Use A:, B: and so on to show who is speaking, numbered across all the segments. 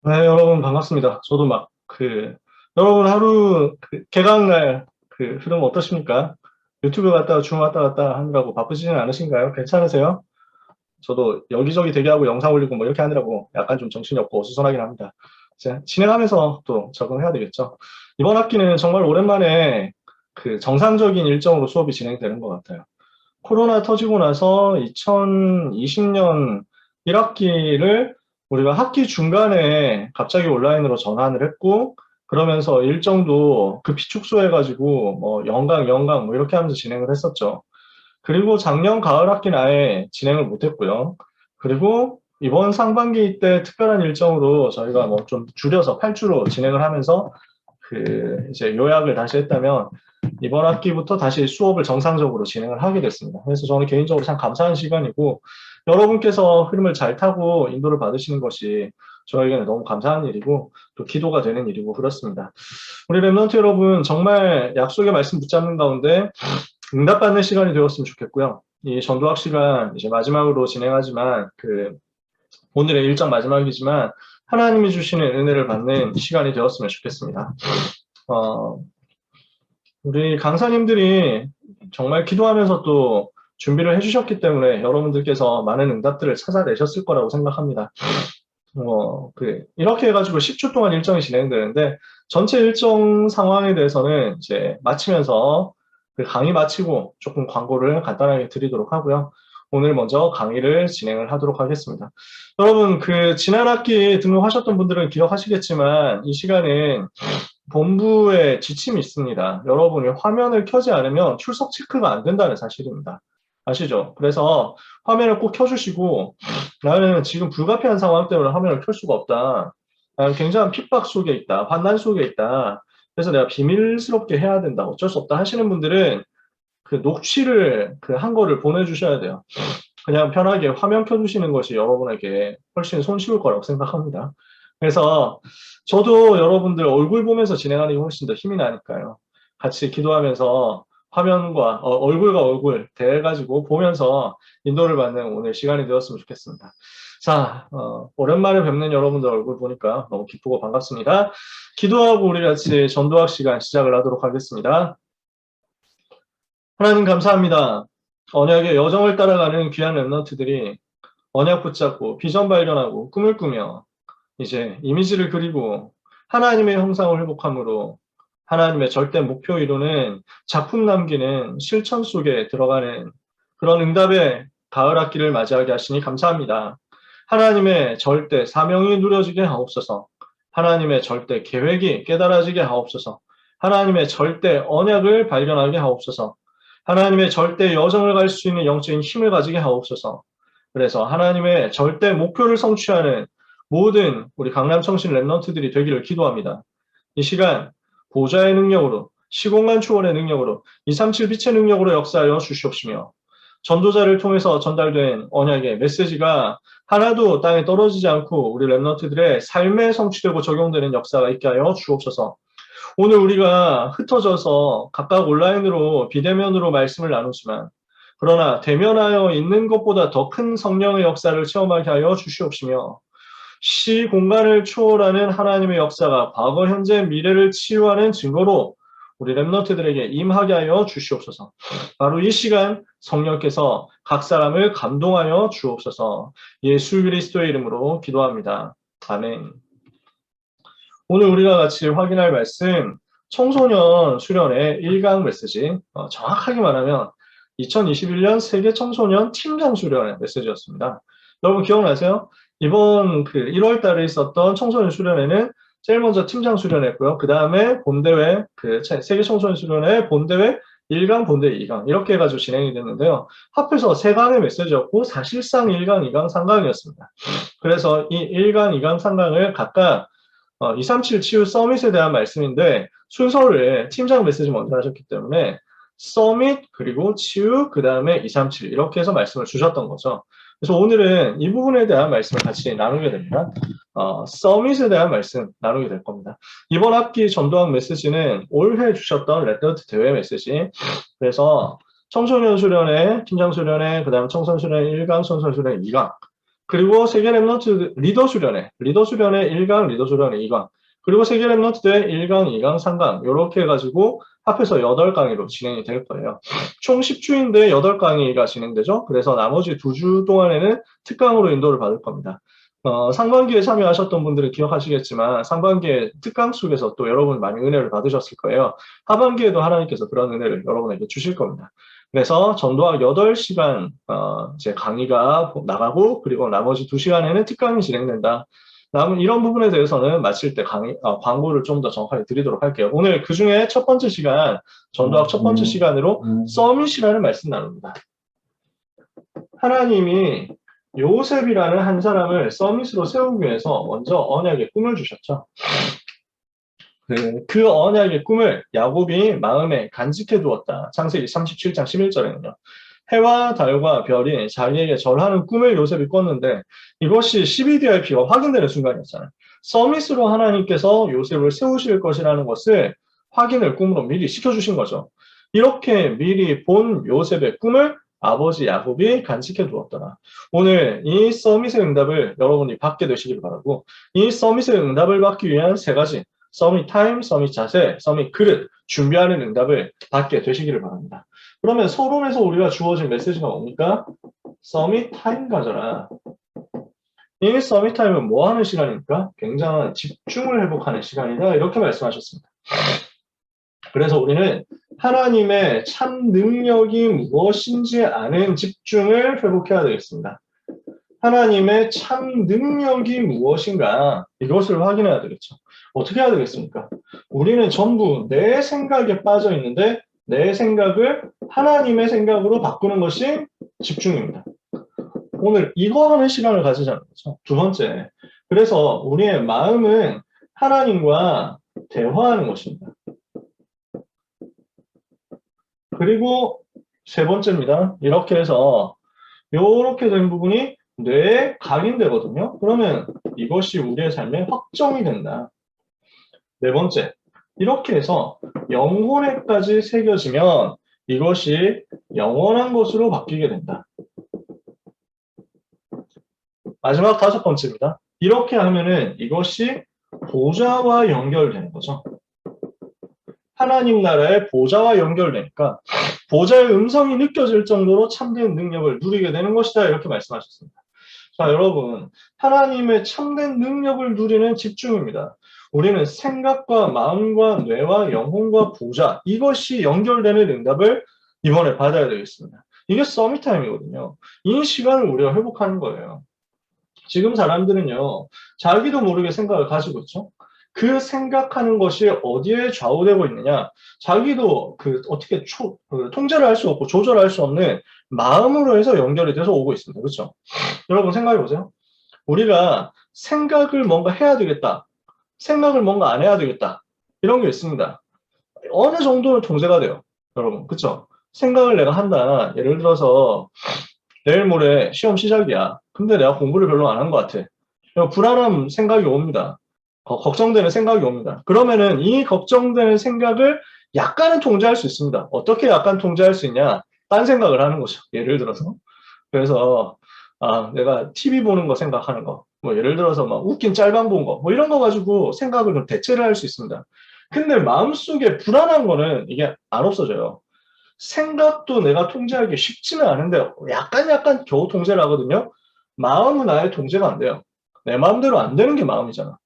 A: 네, 여러분 반갑습니다. 저도 여러분 하루 개강날 흐름 어떠십니까? 유튜브 갔다가 줌 왔다 갔다 하느라고 바쁘지는 않으신가요? 괜찮으세요? 저도 여기저기 대기하고 영상 올리고 뭐 이렇게 하느라고 약간 좀 정신이 없고 어수선하긴 합니다. 이제 진행하면서 또 적응해야 되겠죠. 이번 학기는 정말 오랜만에 정상적인 일정으로 수업이 진행되는 것 같아요. 코로나 터지고 나서 2020년 1학기를 우리가 학기 중간에 갑자기 온라인으로 전환을 했고, 그러면서 일정도 급히 축소해가지고 뭐 연강 뭐 이렇게 하면서 진행을 했었죠. 그리고 작년 가을 학기는 아예 진행을 못했고요. 그리고 이번 상반기 때 특별한 일정으로 저희가 뭐 좀 줄여서 8주로 진행을 하면서 이제 요약을 다시 했다면 이번 학기부터 다시 수업을 정상적으로 진행을 하게 됐습니다. 그래서 저는 개인적으로 참 감사한 시간이고 여러분께서 흐름을 잘 타고 인도를 받으시는 것이 저에게는 너무 감사한 일이고 또 기도가 되는 일이고 그렇습니다. 우리 랩런트 여러분 정말 약속의 말씀 붙잡는 가운데 응답받는 시간이 되었으면 좋겠고요. 이 전도학 시간 이제 마지막으로 진행하지만 오늘의 일정 마지막이지만 하나님이 주시는 은혜를 받는 시간이 되었으면 좋겠습니다. 어, 우리 강사님들이 정말 기도하면서 또 준비를 해주셨기 때문에 여러분들께서 많은 응답들을 찾아내셨을 거라고 생각합니다. 이렇게 해가지고 10주 동안 일정이 진행되는데 전체 일정 상황에 대해서는 이제 마치면서 강의 마치고 조금 광고를 간단하게 드리도록 하고요. 오늘 먼저 강의를 진행을 하도록 하겠습니다. 여러분, 지난 학기 등록하셨던 분들은 기억하시겠지만 이 시간은 본부에 지침이 있습니다. 여러분이 화면을 켜지 않으면 출석 체크가 안 된다는 사실입니다. 아시죠? 그래서 화면을 꼭 켜주시고 나는 지금 불가피한 상황 때문에 화면을 켤 수가 없다. 나는 굉장한 핍박 속에 있다. 환난 속에 있다. 그래서 내가 비밀스럽게 해야 된다. 어쩔 수 없다 하시는 분들은 녹취를 한 거를 보내주셔야 돼요. 그냥 편하게 화면 켜주시는 것이 여러분에게 훨씬 손쉬울 거라고 생각합니다. 그래서 저도 여러분들 얼굴 보면서 진행하는 게 훨씬 더 힘이 나니까요. 같이 기도하면서 화면과 얼굴과 얼굴 대해가지고 보면서 인도를 받는 오늘 시간이 되었으면 좋겠습니다. 자, 오랜만에 뵙는 여러분들 얼굴 보니까 너무 기쁘고 반갑습니다. 기도하고 우리 같이 전도학 시간 시작을 하도록 하겠습니다. 하나님 감사합니다. 언약의 여정을 따라가는 귀한 랩런트들이 언약 붙잡고 비전 발견하고 꿈을 꾸며 이제 이미지를 그리고 하나님의 형상을 회복함으로 하나님의 절대 목표 이루는 작품 남기는 실천 속에 들어가는 그런 응답의 가을 학기를 맞이하게 하시니 감사합니다. 하나님의 절대 사명이 누려지게 하옵소서. 하나님의 절대 계획이 깨달아지게 하옵소서. 하나님의 절대 언약을 발견하게 하옵소서. 하나님의 절대 여정을 갈 수 있는 영적인 힘을 가지게 하옵소서. 그래서 하나님의 절대 목표를 성취하는 모든 우리 강남청신 랩런트들이 되기를 기도합니다. 이 시간 보좌의 능력으로 시공간 초월의 능력으로 237 빛의 능력으로 역사하여 주시옵시며 전도자를 통해서 전달된 언약의 메시지가 하나도 땅에 떨어지지 않고 우리 랩런트들의 삶에 성취되고 적용되는 역사가 있게 하여 주옵소서. 오늘 우리가 흩어져서 각각 온라인으로 비대면으로 말씀을 나누지만 그러나 대면하여 있는 것보다 더 큰 성령의 역사를 체험하게 하여 주시옵시며 시 공간을 초월하는 하나님의 역사가 과거, 현재, 미래를 치유하는 증거로 우리 랩런트들에게 임하게 하여 주시옵소서. 바로 이 시간 성령께서 각 사람을 감동하여 주옵소서. 예수 그리스도의 이름으로 기도합니다. 아멘. 오늘 우리가 같이 확인할 말씀 청소년 수련회 1강 메시지 정확하게 말하면 2021년 세계 청소년 팀장 수련회 메시지였습니다. 여러분 기억나세요? 이번 1월 달에 있었던 청소년 수련회는 제일 먼저 팀장 수련회였고요. 그 다음에 본대회, 세계 청소년 수련회 본대회 1강, 본대회 2강 이렇게 해가지고 진행이 됐는데요. 합해서 3강의 메시지였고 사실상 1강, 2강, 3강이었습니다. 그래서 이 1강, 2강, 3강을 각각 237 치유 서밋에 대한 말씀인데 순서를 팀장 메시지 먼저 하셨기 때문에 서밋 그리고 치유 그 다음에 237 이렇게 해서 말씀을 주셨던 거죠. 그래서 오늘은 이 부분에 대한 말씀을 같이 나누게 됩니다. 서밋에 대한 말씀 나누게 될 겁니다. 이번 학기 전도학 메시지는 올해 주셨던 레드트 대회 메시지. 그래서 청소년 수련회, 팀장 수련회, 그 다음 청소년 수련회 1강, 청소년 수련회 2강 그리고 세계 랩넌트 리더 수련회 1강, 리더 수련회 2강, 그리고 세계 랩넌트 대 1강, 2강, 3강 이렇게 해가지고 합해서 8강의로 진행이 될 거예요. 총 10주인데 8강의가 진행되죠. 그래서 나머지 2주 동안에는 특강으로 인도를 받을 겁니다. 상반기에 참여하셨던 분들은 기억하시겠지만 상반기에 특강 속에서 또 여러분 많이 은혜를 받으셨을 거예요. 하반기에도 하나님께서 그런 은혜를 여러분에게 주실 겁니다. 그래서 전도학 8시간 이제 강의가 나가고 그리고 나머지 2시간에는 특강이 진행된다. 남은 이런 부분에 대해서는 마칠 때 광고를 좀 더 정확하게 드리도록 할게요. 오늘 그 중에 첫 번째 시간, 전도학 첫 번째 시간으로 서밋이라는 말씀 나눕니다. 하나님이 요셉이라는 한 사람을 서밋으로 세우기 위해서 먼저 언약의 꿈을 주셨죠. 그 언약의 꿈을 야곱이 마음에 간직해 두었다. 창세기 37장 11절에는요. 해와 달과 별이 자기에게 절하는 꿈을 요셉이 꿨는데 이것이 12DRP가 확인되는 순간이었잖아요. 서밋으로 하나님께서 요셉을 세우실 것이라는 것을 확인을 꿈으로 미리 시켜주신 거죠. 이렇게 미리 본 요셉의 꿈을 아버지 야곱이 간직해 두었더라. 오늘 이 서밋의 응답을 여러분이 받게 되시길 바라고, 이 서밋의 응답을 받기 위한 3가지 서밋 타임, 서밋 자세, 서밋 그릇 준비하는 응답을 받게 되시기를 바랍니다. 그러면 서론에서 우리가 주어진 메시지가 뭡니까? 서밋 타임 가져라. 이 서밋 타임은 뭐 하는 시간입니까? 굉장한 집중을 회복하는 시간이다. 이렇게 말씀하셨습니다. 그래서 우리는 하나님의 참 능력이 무엇인지 아는 집중을 회복해야 되겠습니다. 하나님의 참 능력이 무엇인가 이것을 확인해야 되겠죠. 어떻게 해야 되겠습니까? 우리는 전부 내 생각에 빠져 있는데 내 생각을 하나님의 생각으로 바꾸는 것이 집중입니다. 오늘 이거 하는 시간을 가지자는 거죠. 2번째, 그래서 우리의 마음은 하나님과 대화하는 것입니다. 그리고 3번째입니다. 이렇게 해서 이렇게 된 부분이 뇌에 각인되거든요. 그러면 이것이 우리의 삶에 확정이 된다. 4번째, 이렇게 해서 영혼에까지 새겨지면 이것이 영원한 것으로 바뀌게 된다. 마지막 5번째입니다. 이렇게 하면은 이것이 보좌와 연결되는 거죠. 하나님 나라의 보좌와 연결되니까 보좌의 음성이 느껴질 정도로 참된 능력을 누리게 되는 것이다. 이렇게 말씀하셨습니다. 자, 여러분, 하나님의 참된 능력을 누리는 집중입니다. 우리는 생각과 마음과 뇌와 영혼과 보좌, 이것이 연결되는 응답을 이번에 받아야 되겠습니다. 이게 서밋 타임이거든요. 이 시간을 우리가 회복하는 거예요. 지금 사람들은요, 자기도 모르게 생각을 가지고 있죠. 그 생각하는 것이 어디에 좌우되고 있느냐, 자기도 어떻게 통제를 할 수 없고 조절할 수 없는 마음으로 해서 연결이 돼서 오고 있습니다. 그렇죠? 여러분 생각해 보세요. 우리가 생각을 뭔가 해야 되겠다, 생각을 뭔가 안 해야 되겠다, 이런 게 있습니다. 어느 정도는 통제가 돼요. 여러분, 그렇죠? 생각을 내가 한다. 예를 들어서 내일 모레 시험 시작이야. 근데 내가 공부를 별로 안 한 것 같아. 불안한 생각이 옵니다. 걱정되는 생각이 옵니다. 그러면은 이 걱정되는 생각을 약간은 통제할 수 있습니다. 어떻게 약간 통제할 수 있냐? 딴 생각을 하는 거죠. 예를 들어서. 그래서 내가 TV 보는 거 생각하는 거. 뭐 예를 들어서 막 웃긴 짤방 본 거. 뭐 이런 거 가지고 생각을 좀 대체를 할 수 있습니다. 근데 마음속에 불안한 거는 이게 안 없어져요. 생각도 내가 통제하기 쉽지는 않은데 약간 겨우 통제를 하거든요. 마음은 아예 통제가 안 돼요. 내 마음대로 안 되는 게 마음이잖아.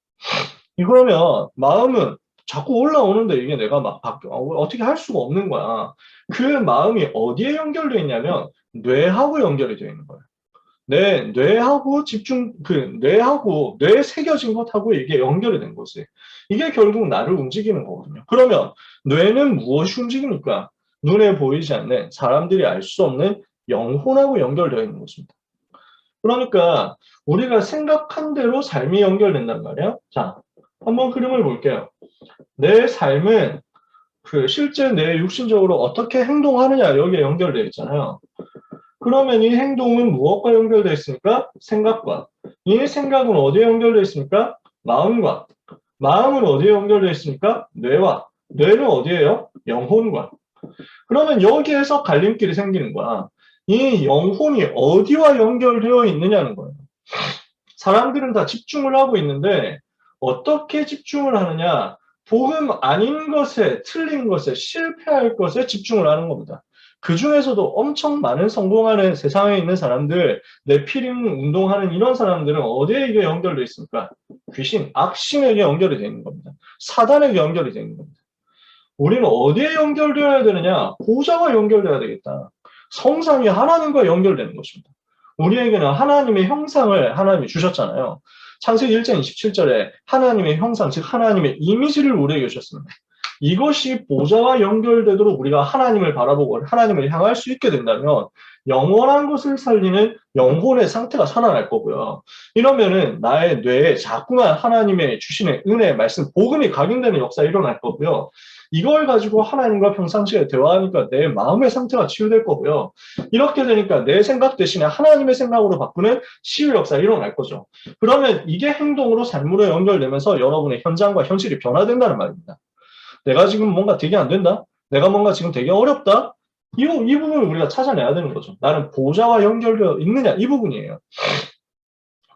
A: 그러면 마음은 자꾸 올라오는데 이게 내가 막 어떻게 할 수가 없는 거야. 그 마음이 어디에 연결되어 있냐면 뇌하고 연결이 되어 있는 거예요. 내 뇌하고 뇌에 새겨진 것하고 이게 연결이 된 거지. 이게 결국 나를 움직이는 거거든요. 그러면 뇌는 무엇이 움직입니까? 눈에 보이지 않는, 사람들이 알 수 없는 영혼하고 연결되어 있는 것입니다. 그러니까 우리가 생각한 대로 삶이 연결된단 말이야. 자, 한번 그림을 볼게요. 내 삶은 실제 내 육신적으로 어떻게 행동하느냐, 여기에 연결되어 있잖아요. 그러면 이 행동은 무엇과 연결되어 있습니까? 생각과. 이 생각은 어디에 연결되어 있습니까? 마음과. 마음은 어디에 연결되어 있습니까? 뇌와. 뇌는 어디에요? 영혼과. 그러면 여기에서 갈림길이 생기는 거야. 이 영혼이 어디와 연결되어 있느냐는 거예요. 사람들은 다 집중을 하고 있는데 어떻게 집중을 하느냐? 복음 아닌 것에, 틀린 것에, 실패할 것에 집중을 하는 겁니다. 그 중에서도 엄청 많은 성공하는 세상에 있는 사람들, 네피림 운동하는 이런 사람들은 어디에 이게 연결되어 있습니까? 귀신, 악신에게 연결이 되어 있는 겁니다. 사단에게 연결이 되어 있는 겁니다. 우리는 어디에 연결되어야 되느냐? 보좌와 연결되어야 되겠다. 성상이 하나님과 연결되는 것입니다. 우리에게는 하나님의 형상을 하나님이 주셨잖아요. 창세기 1장 27절에 하나님의 형상, 즉 하나님의 이미지를 우리에게 주셨습니다. 이것이 보좌와 연결되도록 우리가 하나님을 바라보고 하나님을 향할 수 있게 된다면 영원한 것을 살리는 영혼의 상태가 살아날 거고요. 이러면은 나의 뇌에 자꾸만 하나님의 주시는 은혜, 말씀, 복음이 각인되는 역사가 일어날 거고요. 이걸 가지고 하나님과 평상시에 대화하니까 내 마음의 상태가 치유될 거고요. 이렇게 되니까 내 생각 대신에 하나님의 생각으로 바꾸는 치유 역사가 일어날 거죠. 그러면 이게 행동으로 삶으로 연결되면서 여러분의 현장과 현실이 변화된다는 말입니다. 내가 지금 뭔가 되게 안 된다? 내가 뭔가 지금 되게 어렵다? 이 부분을 우리가 찾아내야 되는 거죠. 나는 보좌와 연결되어 있느냐? 이 부분이에요.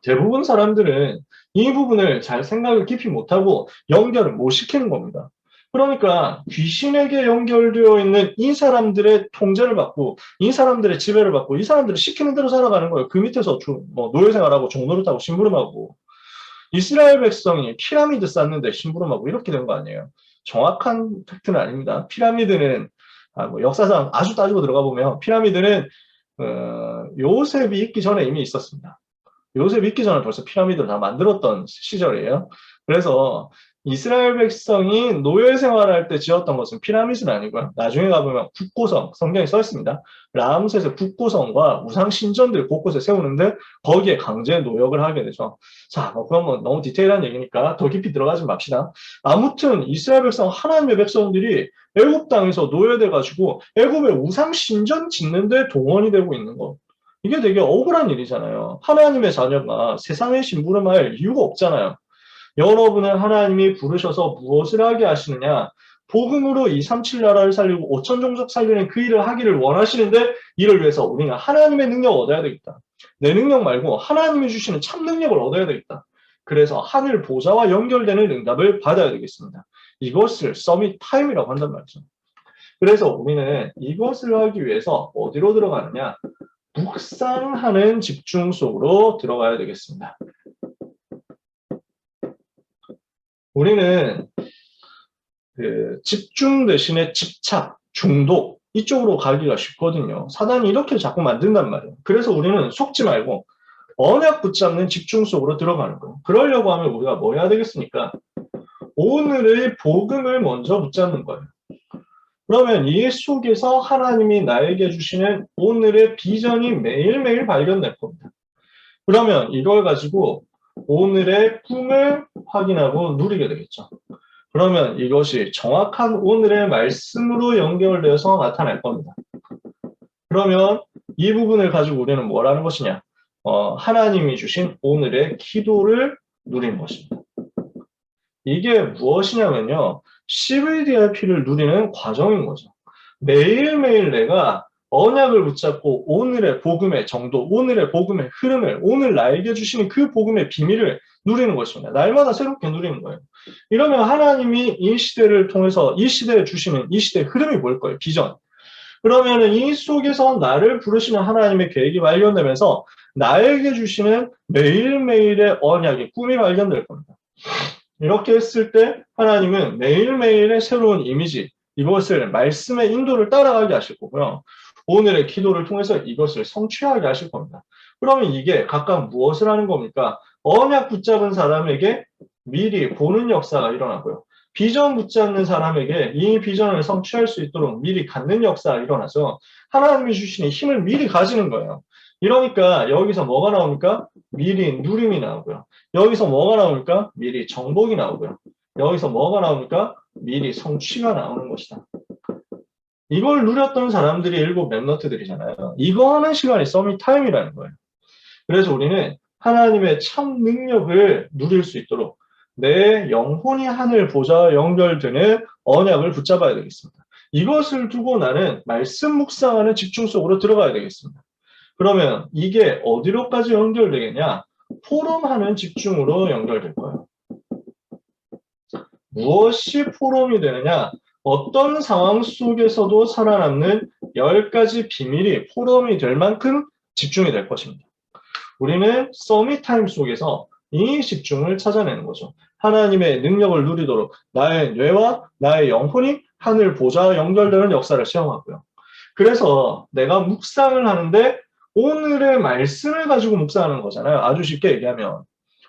A: 대부분 사람들은 이 부분을 잘 생각을 깊이 못하고 연결을 못 시키는 겁니다. 그러니까 귀신에게 연결되어 있는 이 사람들의 통제를 받고 이 사람들의 지배를 받고 이 사람들을 시키는 대로 살아가는 거예요. 그 밑에서 노예생활하고 종노릇하고 심부름하고 이스라엘 백성이 피라미드 쌓는데 심부름하고 이렇게 된 거 아니에요. 정확한 팩트는 아닙니다. 피라미드는 역사상 아주 따지고 들어가 보면 피라미드는 요셉이 있기 전에 이미 있었습니다. 요셉이 있기 전에 벌써 피라미드를 다 만들었던 시절이에요. 그래서 이스라엘 백성이 노예 생활할 때 지었던 것은 피라미드는 아니고요. 나중에 가보면 국고성, 성경에 써 있습니다. 라암셋의 국고성과 우상 신전들 곳곳에 세우는데 거기에 강제 노역을 하게 되죠. 자, 그건 뭐 너무 디테일한 얘기니까 더 깊이 들어가지 맙시다. 아무튼 이스라엘 백성, 하나님의 백성들이 애굽 땅에서 노예돼 가지고 애굽의 우상 신전 짓는데 동원이 되고 있는 것. 이게 되게 억울한 일이잖아요. 하나님의 자녀가 세상에 심부름할 이유가 없잖아요. 여러분을 하나님이 부르셔서 무엇을 하게 하시느냐? 복음으로 237 나라를 살리고 5천 종족 살리는 그 일을 하기를 원하시는데 이를 위해서 우리는 하나님의 능력을 얻어야 되겠다. 내 능력 말고 하나님이 주시는 참 능력을 얻어야 되겠다. 그래서 하늘 보좌와 연결되는 응답을 받아야 되겠습니다. 이것을 서밋 타임이라고 한단 말이죠. 그래서 우리는 이것을 하기 위해서 어디로 들어가느냐? 묵상하는 집중 속으로 들어가야 되겠습니다. 우리는 집중 대신에 집착, 중독 이쪽으로 가기가 쉽거든요. 사단이 이렇게 자꾸 만든단 말이에요. 그래서 우리는 속지 말고 언약 붙잡는 집중 속으로 들어가는 거예요. 그러려고 하면 우리가 뭐 해야 되겠습니까? 오늘의 복음을 먼저 붙잡는 거예요. 그러면 이 속에서 하나님이 나에게 주시는 오늘의 비전이 매일매일 발견될 겁니다. 그러면 이걸 가지고 오늘의 꿈을 확인하고 누리게 되겠죠. 그러면 이것이 정확한 오늘의 말씀으로 연결되어서 나타날 겁니다. 그러면 이 부분을 가지고 우리는 뭘 하는 것이냐? 하나님이 주신 오늘의 기도를 누리는 것입니다. 이게 무엇이냐면요. CVDRP를 누리는 과정인 거죠. 매일매일 내가 언약을 붙잡고 오늘의 복음의 정도, 오늘의 복음의 흐름을, 오늘 나에게 주시는 그 복음의 비밀을 누리는 것입니다. 날마다 새롭게 누리는 거예요. 이러면 하나님이 이 시대를 통해서 이 시대에 주시는 이 시대의 흐름이 뭘 거예요? 비전. 그러면은 이 속에서 나를 부르시는 하나님의 계획이 발견되면서 나에게 주시는 매일매일의 언약의 꿈이 발견될 겁니다. 이렇게 했을 때 하나님은 매일매일의 새로운 이미지, 이것을 말씀의 인도를 따라가게 하실 거고요. 오늘의 기도를 통해서 이것을 성취하게 하실 겁니다. 그러면 이게 각각 무엇을 하는 겁니까? 언약 붙잡은 사람에게 미리 보는 역사가 일어나고요. 비전 붙잡는 사람에게 이 비전을 성취할 수 있도록 미리 갖는 역사가 일어나서 하나님이 주시는 힘을 미리 가지는 거예요. 이러니까 여기서 뭐가 나옵니까? 미리 누림이 나오고요. 여기서 뭐가 나옵니까? 미리 정복이 나오고요. 여기서 뭐가 나옵니까? 미리 성취가 나오는 것이다. 이걸 누렸던 사람들이 일곱 랩너트들이잖아요. 이거 하는 시간이 서밋 타임이라는 거예요. 그래서 우리는 하나님의 참 능력을 누릴 수 있도록 내 영혼이 하늘 보좌와 연결되는 언약을 붙잡아야 되겠습니다. 이것을 두고 나는 말씀 묵상하는 집중 속으로 들어가야 되겠습니다. 그러면 이게 어디로까지 연결되겠냐? 포럼하는 집중으로 연결될 거예요. 무엇이 포럼이 되느냐? 어떤 상황 속에서도 살아남는 10가지 비밀이 포럼이 될 만큼 집중이 될 것입니다. 우리는 서밋타임 속에서 이 집중을 찾아내는 거죠. 하나님의 능력을 누리도록 나의 뇌와 나의 영혼이 하늘 보좌와 연결되는 역사를 시험하고요. 그래서 내가 묵상을 하는데 오늘의 말씀을 가지고 묵상하는 거잖아요. 아주 쉽게 얘기하면.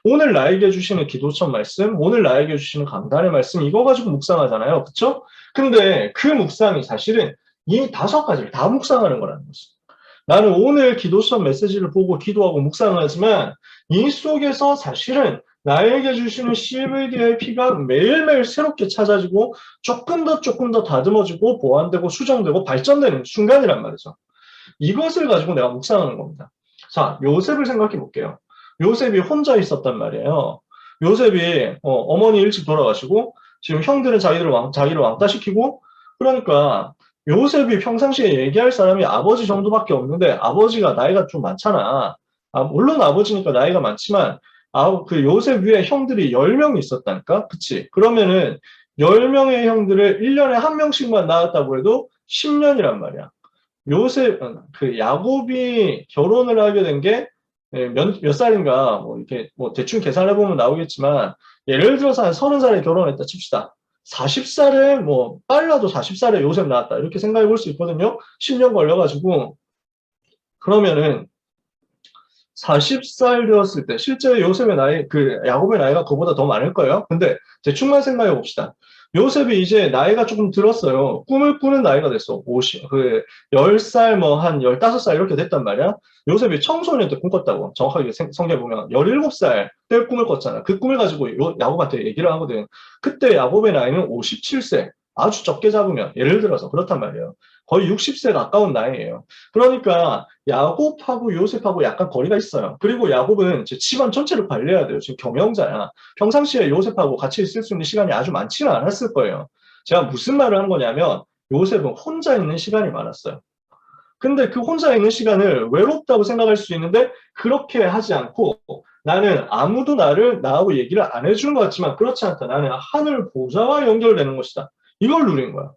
A: 오늘 나에게 주시는 기도처 말씀, 오늘 나에게 주시는 강단의 말씀, 이거 가지고 묵상하잖아요. 그쵸? 근데 그 묵상이 사실은 이 5가지를 다 묵상하는 거라는 거죠. 나는 오늘 기도처 메시지를 보고 기도하고 묵상을 하지만 이 속에서 사실은 나에게 주시는 CVD의 피가 매일매일 새롭게 찾아지고 조금 더 다듬어지고 보완되고 수정되고 발전되는 순간이란 말이죠. 이것을 가지고 내가 묵상하는 겁니다. 자, 요셉을 생각해 볼게요. 요셉이 혼자 있었단 말이에요. 요셉이 어머니 일찍 돌아가시고 지금 형들은 자기를 왕따시키고 그러니까 요셉이 평상시에 얘기할 사람이 아버지 정도밖에 없는데 아버지가 나이가 좀 많잖아. 물론 아버지니까 나이가 많지만 그 요셉 위에 형들이 10명이 있었다니까? 그치? 그러면은 10명의 형들을 1년에 한 명씩만 낳았다고 해도 10년이란 말이야. 요셉, 야곱이 결혼을 하게 된 게 몇 살인가, 뭐, 이렇게, 뭐, 대충 계산해보면 나오겠지만, 예를 들어서 한 30살에 결혼했다 칩시다. 40살에, 뭐, 빨라도 40살에 요셉 낳았다. 이렇게 생각해 볼 수 있거든요. 10년 걸려가지고. 그러면은, 40살 되었을 때, 실제 요셉의 나이, 야곱의 나이가 그보다 더 많을 거예요. 근데, 대충만 생각해 봅시다. 요셉이 이제 나이가 조금 들었어요. 꿈을 꾸는 나이가 됐어. 10살, 뭐, 한 15살 이렇게 됐단 말이야. 요셉이 청소년 때 꿈꿨다고. 정확하게 성경에 보면 17살 때 꿈을 꿨잖아. 그 꿈을 가지고 야곱한테 얘기를 하거든. 그때 야곱의 나이는 57세. 아주 적게 잡으면, 예를 들어서 그렇단 말이에요. 거의 60세 가까운 나이예요. 그러니까 야곱하고 요셉하고 약간 거리가 있어요. 그리고 야곱은 집안 전체를 관리해야 돼요. 지금 경영자야. 평상시에 요셉하고 같이 있을 수 있는 시간이 아주 많지는 않았을 거예요. 제가 무슨 말을 한 거냐면 요셉은 혼자 있는 시간이 많았어요. 근데 그 혼자 있는 시간을 외롭다고 생각할 수 있는데 그렇게 하지 않고 나는 아무도 나하고 얘기를 안 해주는 것 같지만 그렇지 않다. 나는 하늘 보좌와 연결되는 것이다. 이걸 누린 거야.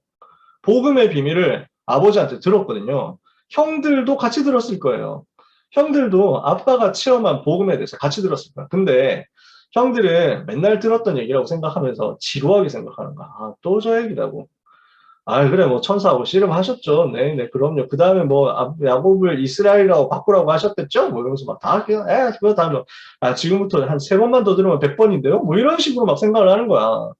A: 복음의 비밀을 아버지한테 들었거든요. 형들도 같이 들었을 거예요. 형들도 아빠가 체험한 복음에 대해서 같이 들었을 거야. 근데 형들은 맨날 들었던 얘기라고 생각하면서 지루하게 생각하는 거야. 아, 또 저 얘기라고. 아, 그래, 뭐, 천사하고 씨름하셨죠. 네, 네, 그럼요. 그 다음에 뭐, 야곱을 이스라엘이라고 바꾸라고 하셨댔죠? 뭐, 이러면서 막 다, 그냥, 그거 다, 뭐, 지금부터 한 3번만 더 들으면 100번인데요? 뭐, 이런 식으로 막 생각을 하는 거야.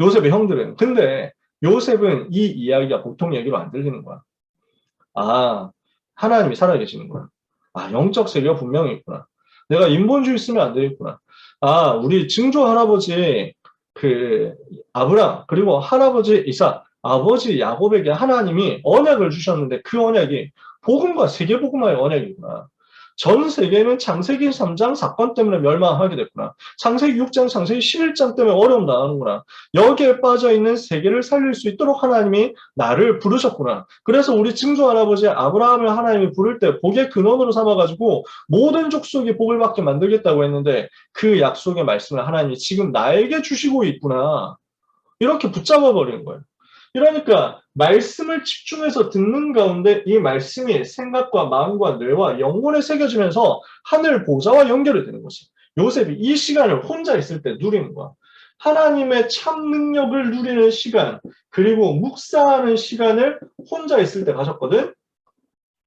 A: 요셉의 형들은. 근데, 요셉은 이 이야기가 보통 얘기로 안 들리는 거야. 아, 하나님이 살아계시는 거야. 아, 영적 세계가 분명히 있구나. 내가 인본주의 쓰면 안 되겠구나. 아, 우리 증조 할아버지, 아브람, 그리고 할아버지 이삭, 아버지 야곱에게 하나님이 언약을 주셨는데 그 언약이 복음과 세계복음화의 언약이구나. 전 세계는 창세기 3장 사건 때문에 멸망하게 됐구나. 창세기 6장, 창세기 11장 때문에 어려움 당하는구나. 여기에 빠져있는 세계를 살릴 수 있도록 하나님이 나를 부르셨구나. 그래서 우리 증조 할아버지 아브라함을 하나님이 부를 때 복의 근원으로 삼아가지고 모든 족속이 복을 받게 만들겠다고 했는데 그 약속의 말씀을 하나님이 지금 나에게 주시고 있구나. 이렇게 붙잡아 버리는 거예요. 그러니까 말씀을 집중해서 듣는 가운데 이 말씀이 생각과 마음과 뇌와 영혼에 새겨지면서 하늘 보좌와 연결이 되는 것이. 요셉이 이 시간을 혼자 있을 때 누리는 거야. 하나님의 참 능력을 누리는 시간, 그리고 묵상하는 시간을 혼자 있을 때 가졌거든.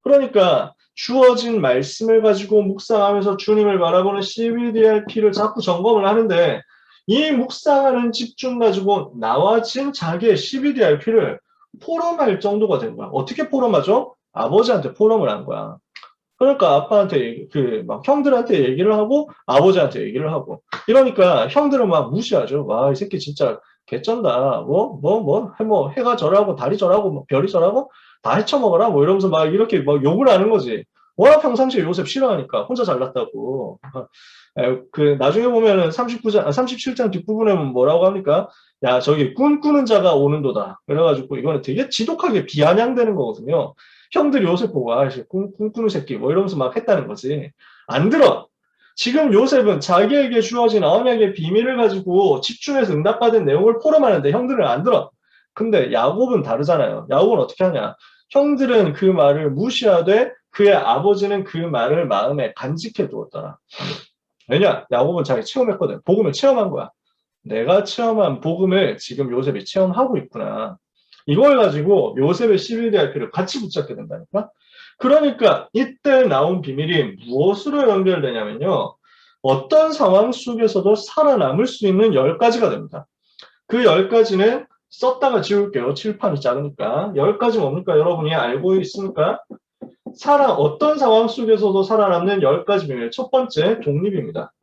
A: 그러니까 주어진 말씀을 가지고 묵상하면서 주님을 바라보는 CVDRP를 자꾸 점검을 하는데 이 묵상하는 집중 가지고 나와진 자기의 CVDRP를 포럼할 정도가 된 거야. 어떻게 포럼하죠? 아버지한테 포럼을 한 거야. 그러니까 아빠한테 막 형들한테 얘기를 하고 아버지한테 얘기를 하고 이러니까 형들은 막 무시하죠. 와, 이 새끼 진짜 개쩐다. 뭐 해가 저라고 달이 저라고 뭐 별이 저라고 다 헤쳐먹어라 뭐 이러면서 막 이렇게 막 욕을 하는 거지. 워낙 평상시에 요셉 싫어하니까 혼자 잘났다고. 나중에 보면은 37장 뒷부분에 뭐라고 합니까? 야, 저기 꿈꾸는 자가 오는도다. 그래가지고 이거는 되게 지독하게 비아냥되는 거거든요. 형들이 요셉 보고, 꿈꾸는 새끼, 뭐 이러면서 막 했다는 거지. 안 들어! 지금 요셉은 자기에게 주어진 언약의 비밀을 가지고 집중해서 응답받은 내용을 포럼하는데 형들은 안 들어. 근데 야곱은 다르잖아요. 야곱은 어떻게 하냐. 형들은 그 말을 무시하되 그의 아버지는 그 말을 마음에 간직해 두었더라. 왜냐? 야곱은 자기 체험했거든. 복음을 체험한 거야. 내가 체험한 복음을 지금 요셉이 체험하고 있구나. 이걸 가지고 요셉의 11DRP를 같이 붙잡게 된다니까? 그러니까 이때 나온 비밀이 무엇으로 연결되냐면요. 어떤 상황 속에서도 살아남을 수 있는 10가지가 됩니다. 그 10가지는 썼다가 지울게요. 칠판이 작으니까. 10가지 뭡니까? 여러분이 알고 있습니까? 어떤 상황 속에서도 살아남는 10가지 비밀. 첫 번째, 독립입니다.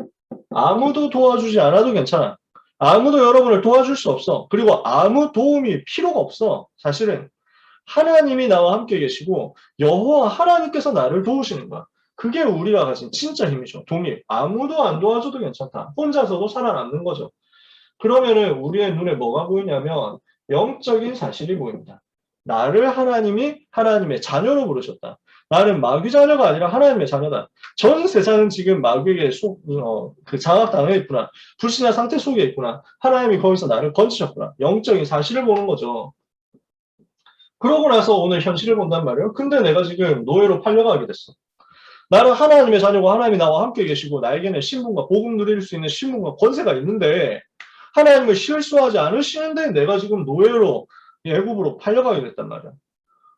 A: 아무도 도와주지 않아도 괜찮아. 아무도 여러분을 도와줄 수 없어. 그리고 아무 도움이 필요가 없어. 사실은 하나님이 나와 함께 계시고 여호와 하나님께서 나를 도우시는 거야. 그게 우리가 가진 진짜 힘이죠. 독립. 아무도 안 도와줘도 괜찮다. 혼자서도 살아남는 거죠. 그러면은 우리의 눈에 뭐가 보이냐면 영적인 사실이 보입니다. 나를 하나님이 하나님의 자녀로 부르셨다. 나는 마귀 자녀가 아니라 하나님의 자녀다. 전 세상은 지금 마귀에게 장악당해 있구나. 불신한 상태 속에 있구나. 하나님이 거기서 나를 건지셨구나. 영적인 사실을 보는 거죠. 그러고 나서 오늘 현실을 본단 말이에요. 근데 내가 지금 노예로 팔려가게 됐어. 나는 하나님의 자녀고 하나님이 나와 함께 계시고 나에게는 신분과 복음 누릴 수 있는 신분과 권세가 있는데 하나님을 실수하지 않으시는데 내가 지금 노예로 애굽으로 팔려가게 됐단 말이야.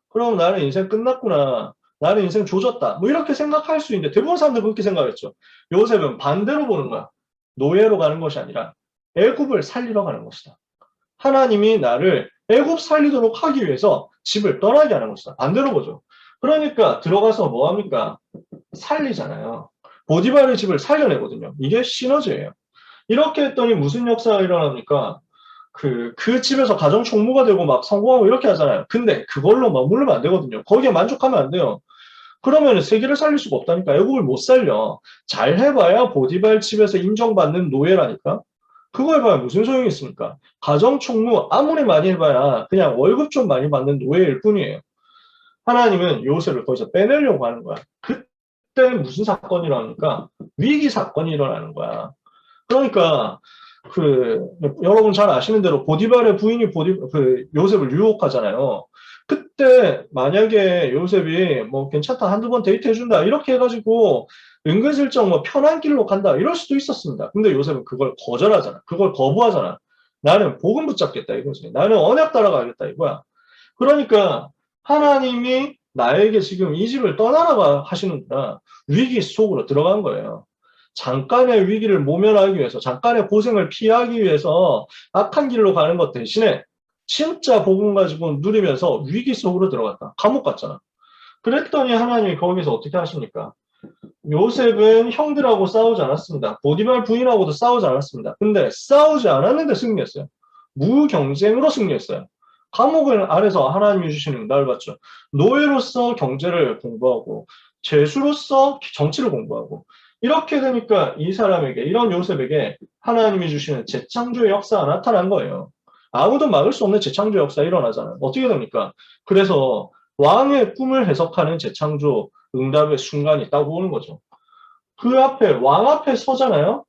A: 그럼 나는 인생 끝났구나. 나는 인생 조졌다. 뭐 이렇게 생각할 수 있는데 대부분 사람들은 그렇게 생각했죠. 요셉은 반대로 보는 거야. 노예로 가는 것이 아니라 애굽을 살리러 가는 것이다. 하나님이 나를 애굽 살리도록 하기 위해서 집을 떠나게 하는 것이다. 반대로 보죠. 그러니까 들어가서 뭐 합니까? 살리잖아요. 보디발의 집을 살려내거든요. 이게 시너지예요. 이렇게 했더니 무슨 역사가 일어납니까? 그 집에서 가정 총무가 되고 막 성공하고 이렇게 하잖아요. 근데 그걸로 머무르면 안 되거든요. 거기에 만족하면 안 돼요. 그러면 세계를 살릴 수가 없다니까. 애국을 못 살려. 잘 해봐야 보디발 집에서 인정받는 노예라니까. 그거 해봐야 무슨 소용이 있습니까? 가정 총무 아무리 많이 해봐야 그냥 월급 좀 많이 받는 노예일 뿐이에요. 하나님은 요셉을 거기서 빼내려고 하는 거야. 그때 무슨 사건이 일어나니까 위기 사건이 일어나는 거야. 그러니까 여러분 잘 아시는 대로 보디발의 부인이 요셉을 유혹하잖아요. 그때 만약에 요셉이 뭐 괜찮다 한두 번 데이트 해준다 이렇게 해가지고 은근슬쩍 뭐 편한 길로 간다 이럴 수도 있었습니다. 근데 요셉은 그걸 거절하잖아. 그걸 거부하잖아. 나는 복음 붙잡겠다 이거지. 나는 언약 따라가겠다 이거야. 그러니까 하나님이 나에게 지금 이 집을 떠나라고 하시는구나. 위기 속으로 들어간 거예요. 잠깐의 위기를 모면하기 위해서, 잠깐의 고생을 피하기 위해서 악한 길로 가는 것 대신에 진짜 복음 가지고 누리면서 위기 속으로 들어갔다. 감옥 갔잖아. 그랬더니 하나님이 거기서 어떻게 하십니까? 요셉은 형들하고 싸우지 않았습니다. 보디발 부인하고도 싸우지 않았습니다. 근데 싸우지 않았는데 승리했어요. 무경쟁으로 승리했어요. 감옥을 안에서 하나님이 주시는 응답을 받죠. 노예로서 경제를 공부하고 죄수로서 정치를 공부하고 이렇게 되니까 이 사람에게 이런 요셉에게 하나님이 주시는 재창조의 역사가 나타난 거예요. 아무도 막을 수 없는 재창조 역사 일어나잖아요. 어떻게 됩니까? 그래서 왕의 꿈을 해석하는 재창조 응답의 순간이 딱 오는 거죠. 그 앞에 왕 앞에 서잖아요.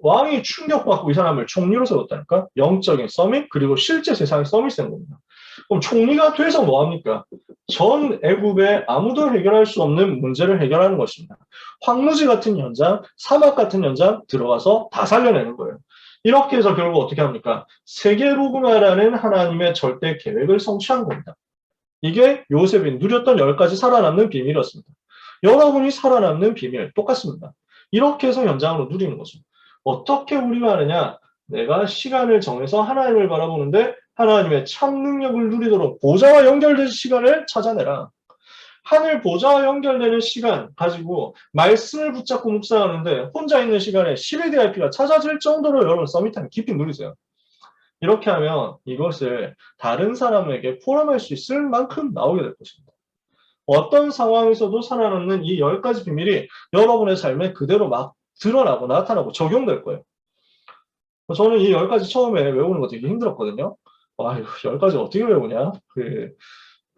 A: 왕이 충격받고 이 사람을 총리로 세웠다니까. 영적인 서밋 그리고 실제 세상의 서밋이 된 겁니다. 그럼 총리가 돼서 뭐합니까? 전 애굽에 아무도 해결할 수 없는 문제를 해결하는 것입니다. 황무지 같은 현장, 사막 같은 현장 들어가서 다 살려내는 거예요. 이렇게 해서 결국 어떻게 합니까? 세계복음화라는 하나님의 절대 계획을 성취한 겁니다. 이게 요셉이 누렸던 10가지 살아남는 비밀이었습니다. 여러분이 살아남는 비밀 똑같습니다. 이렇게 해서 현장으로 누리는 거죠. 어떻게 우리가 하느냐? 내가 시간을 정해서 하나님을 바라보는데 하나님의 참 능력을 누리도록 보좌와 연결된 시간을 찾아내라. 하늘 보좌와 연결되는 시간 가지고 말씀을 붙잡고 묵상하는데 혼자 있는 시간에 12DRP가 찾아질 정도로 여러분 서밋타임 깊이 누리세요. 이렇게 하면 이것을 다른 사람에게 포럼할 수 있을 만큼 나오게 될 것입니다. 어떤 상황에서도 살아남는 이 10가지 비밀이 여러분의 삶에 그대로 막 드러나고 나타나고 적용될 거예요. 저는 이 10가지 처음에 외우는 거 되게 힘들었거든요. 와, 10가지 어떻게 외우냐?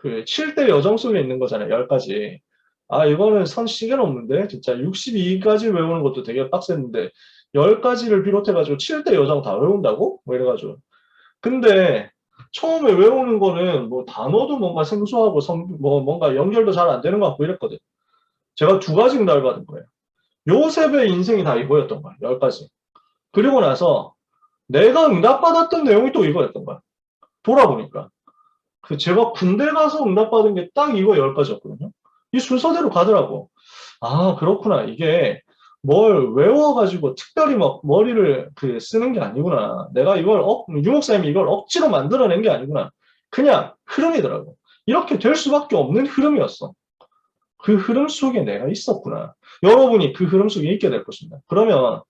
A: 7대 여정 속에 있는 거잖아요, 10가지. 아, 이거는 선 시계 넘는데? 진짜 62까지 외우는 것도 되게 빡셌는데, 10가지를 비롯해가지고 7대 여장 다 외운다고? 뭐 이래가지고. 근데, 처음에 외우는 거는 뭐 단어도 뭔가 생소하고 뭐 뭔가 연결도 잘 안 되는 것 같고 이랬거든. 제가 2가지 응답을 받은 거예요. 요셉의 인생이 다 이거였던 거야. 10가지. 그리고 나서 내가 응답받았던 내용이 또 이거였던 거야. 돌아보니까. 제가 군대 가서 응답받은 게 딱 이거 10가지였거든요. 이 순서대로 가더라고. 아, 그렇구나. 이게 뭘 외워가지고 특별히 막 머리를 쓰는 게 아니구나. 내가 이걸, 유목사님이 이걸 억지로 만들어낸 게 아니구나. 그냥 흐름이더라고. 이렇게 될 수밖에 없는 흐름이었어. 그 흐름 속에 내가 있었구나. 여러분이 그 흐름 속에 있게 될 것입니다. 그러면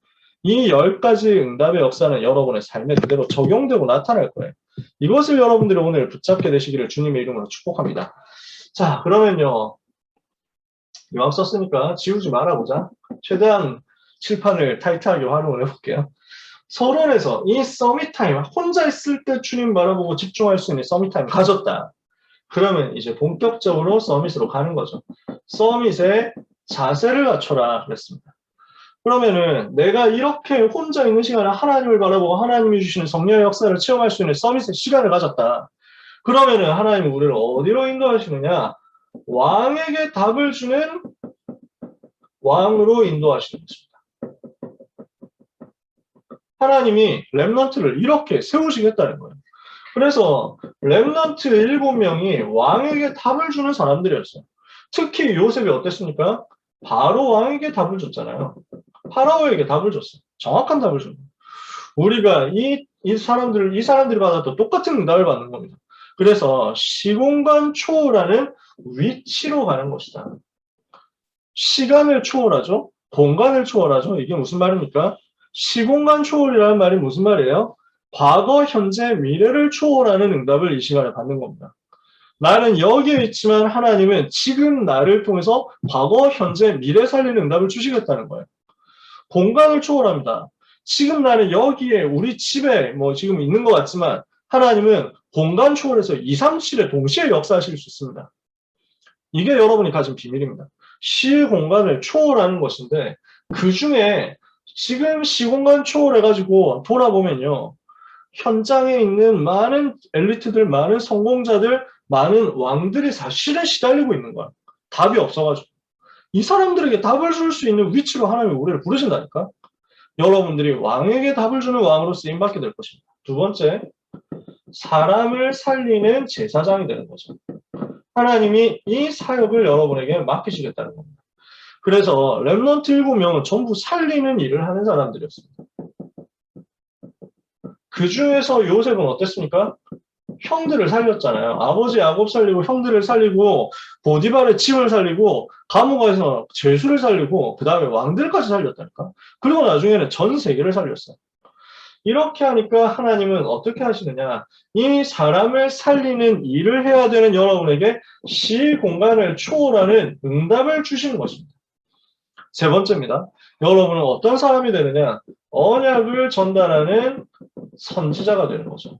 A: 이 10가지 응답의 역사는 여러분의 삶에 그대로 적용되고 나타날 거예요. 이것을 여러분들이 오늘 붙잡게 되시기를 주님의 이름으로 축복합니다. 자, 그러면요. 이왕 썼으니까 지우지 말아보자. 최대한 칠판을 타이트하게 활용을 해볼게요. 서론에서 이 서밋타임, 혼자 있을 때 주님 바라보고 집중할 수 있는 서밋타임 가졌다. 그러면 이제 본격적으로 서밋으로 가는 거죠. 서밋의 자세를 갖춰라 그랬습니다. 그러면은 내가 이렇게 혼자 있는 시간에 하나님을 바라보고 하나님이 주시는 성령의 역사를 체험할 수 있는 서밋의 시간을 가졌다. 그러면은 하나님은 우리를 어디로 인도하시느냐? 왕에게 답을 주는 왕으로 인도하시는 것입니다. 하나님이 렘넌트를 이렇게 세우시겠다는 거예요. 그래서 렘넌트 7명이 왕에게 답을 주는 사람들이었어요. 특히 요셉이 어땠습니까? 바로 왕에게 답을 줬잖아요. 파라오에게 답을 줬어요. 정확한 답을 줬어요. 우리가 이 사람들이 받았던 똑같은 응답을 받는 겁니다. 그래서 시공간 초월하는 위치로 가는 것이다. 시간을 초월하죠? 공간을 초월하죠? 이게 무슨 말입니까? 시공간 초월이라는 말이 무슨 말이에요? 과거, 현재, 미래를 초월하는 응답을 이 시간에 받는 겁니다. 나는 여기에 있지만 하나님은 지금 나를 통해서 과거, 현재, 미래 살리는 응답을 주시겠다는 거예요. 공간을 초월합니다. 지금 나는 여기에 우리 집에 뭐 지금 있는 것 같지만 하나님은 공간 초월해서 2, 3, 7에 동시에 역사하실 수 있습니다. 이게 여러분이 가진 비밀입니다. 시공간을 초월하는 것인데 그 중에 지금 시공간 초월해가지고 돌아보면요. 현장에 있는 많은 엘리트들, 많은 성공자들, 많은 왕들이 사실은 시달리고 있는 거야. 답이 없어가지고. 이 사람들에게 답을 줄 수 있는 위치로 하나님이 우리를 부르신다니까. 여러분들이 왕에게 답을 주는 왕으로 쓰임받게 될 것입니다. 두 번째, 사람을 살리는 제사장이 되는 거죠. 하나님이 이 사역을 여러분에게 맡기시겠다는 겁니다. 그래서 렘넌트 7명은 전부 살리는 일을 하는 사람들이었습니다. 그 중에서 요셉은 어땠습니까? 형들을 살렸잖아요. 아버지 야곱 살리고 형들을 살리고 보디발의 집을 살리고 감옥에서 죄수를 살리고 그 다음에 왕들까지 살렸다니까. 그리고 나중에는 전 세계를 살렸어요. 이렇게 하니까 하나님은 어떻게 하시느냐. 이 사람을 살리는 일을 해야 되는 여러분에게 시공간을 초월하는 응답을 주시는 것입니다. 세 번째입니다. 여러분은 어떤 사람이 되느냐. 언약을 전달하는 선지자가 되는 거죠.